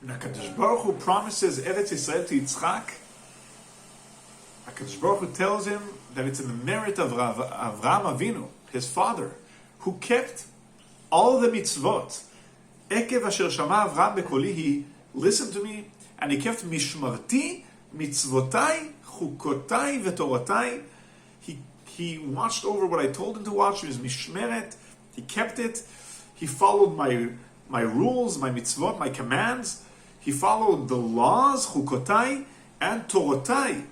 When HaKadosh Baruch Hu promises Eretz Yisrael to Yitzchak, HaKadosh Baruch Hu tells him that it's in the merit of Avraham Avinu, his father, who kept all the mitzvot. Ekev asher shama Avraham bekoli, he listened to me, and he kept mishmarti, mitzvotai, chukotai, v'toratai. He watched over what I told him to watch. He was mishmeret. He kept it. He followed my rules, my mitzvot, my commands. He followed the laws, chukotai, and torotai,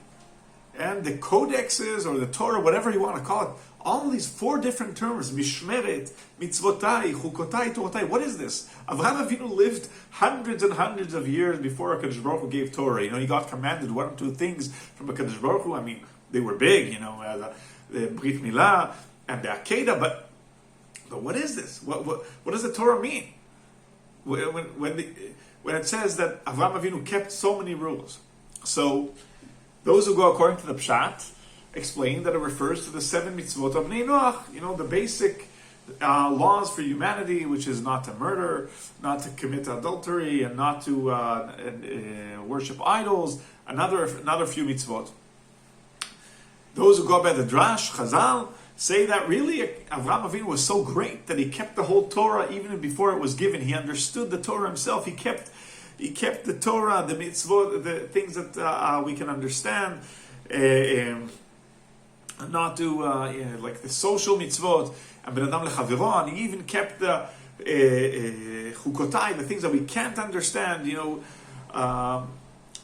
and the codexes or the Torah, whatever you want to call it. All of these four different terms: mishmeret, mitzvotai, chukotai, torotai. What is this? Avraham Avinu lived hundreds and hundreds of years before HaKadosh Baruch Hu gave Torah. He got commanded one or two things from HaKadosh Baruch Hu. I mean, they were big, the Brit Milah and the Akedah, but what is this? What does the Torah mean? When it says that Avraham Avinu kept so many rules. So, those who go according to the Pshat explain that it refers to the 7 mitzvot of Bnei Noach, the basic laws for humanity, which is not to murder, not to commit adultery, and not to worship idols, another few mitzvot. Those who go by the Drash, Chazal, say that really Avraham Avinu was so great that he kept the whole Torah even before it was given. He understood the Torah himself. He kept the Torah, the mitzvot, the things that we can understand, not do like the social mitzvot, and ben adam lechaviro, and he even kept the chukotai, the things that we can't understand,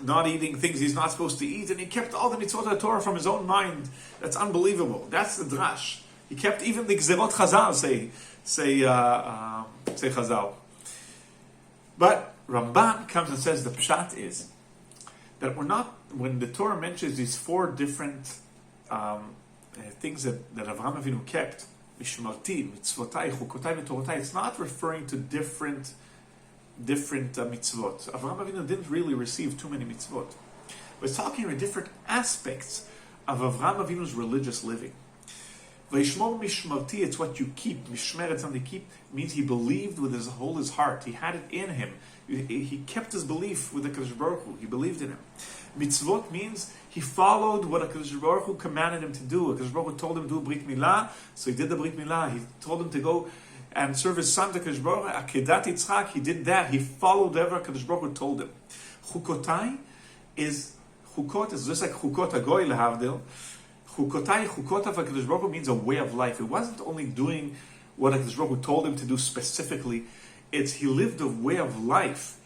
not eating things he's not supposed to eat, and he kept all the mitzvot of the Torah from his own mind. That's unbelievable. That's the drash. He kept even the gzerot Chazal, say Chazal. But Ramban comes and says the pshat is that when the Torah mentions these 4 different things that Avraham Avinu kept, mishmarti, mitzvotai, chukotai, v'torotai, it's not referring to different mitzvot. Avraham Avinu didn't really receive too many mitzvot. We're talking about different aspects of Avraham Avinu's religious living. Vayishmor mishmarti, it's what you keep. Mishmeret, something to keep, means he believed with his heart. He had it in him. He kept his belief with the HaKadosh Baruch Hu. He believed in him. Mitzvot means he followed what HaKadosh Baruch Hu commanded him to do. HaKadosh Baruch Hu told him to do Brit Milah, so he did the Brit Milah. He told him to go and serve his son, the HaKadosh Baruch Hu. Akedat Yitzchak, he did that. He followed whatever HaKadosh Baruch Hu told him. Chukot is just like Chukot HaGoy lehavdil. Chukot of HaKadosh Baruch Hu means a way of life. It wasn't only doing what HaKadosh Baruch Hu told him to do specifically. He lived a way of life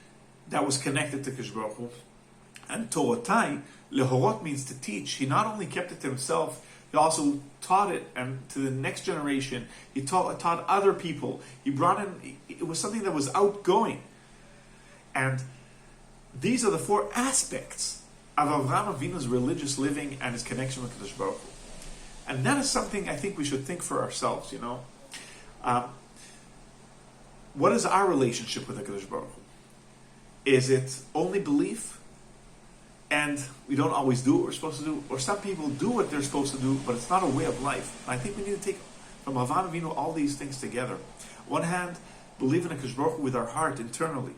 that was connected to HaKadosh Baruch Hu. And Torotai, lehorot, means to teach. He not only kept it to himself, he also taught it and to the next generation. He taught other people. He brought in, it was something that was outgoing. And these are the 4 aspects of Avraham Avinu's religious living and his connection with HaKadosh Baruch Hu. And that is something I think we should think for ourselves, What is our relationship with HaKadosh Baruch Hu? Is it only belief? And we don't always do what we're supposed to do? Or some people do what they're supposed to do, but it's not a way of life. And I think we need to take from Avraham Avinu all these things together. On one hand, believe in HaKadosh Baruch Hu with our heart internally.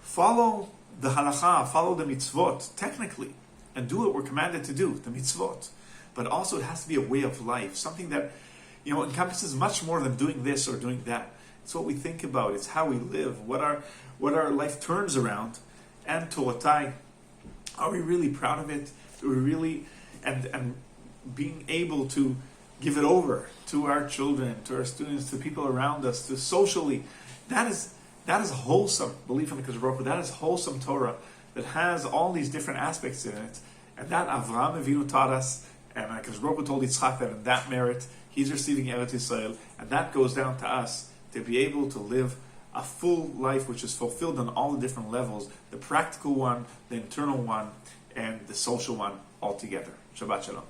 Follow the halakha, follow the mitzvot, technically, and do what we're commanded to do, the mitzvot. But also it has to be a way of life, something that encompasses much more than doing this or doing that. It's what we think about, it's how we live, what our life turns around. And Torotai, are we really proud of it? Do we really, and being able to give it over to our children, to our students, to people around us, to socially, that is wholesome belief in the HaKadosh Baruch Hu. That is wholesome Torah that has all these different aspects in it. And that Avraham Avinu taught us, and HaKadosh Baruch Hu told Yitzchak that in that merit, he's receiving Eretz Yisrael, and that goes down to us to be able to live a full life which is fulfilled on all the different levels, the practical one, the internal one, and the social one all together. Shabbat Shalom.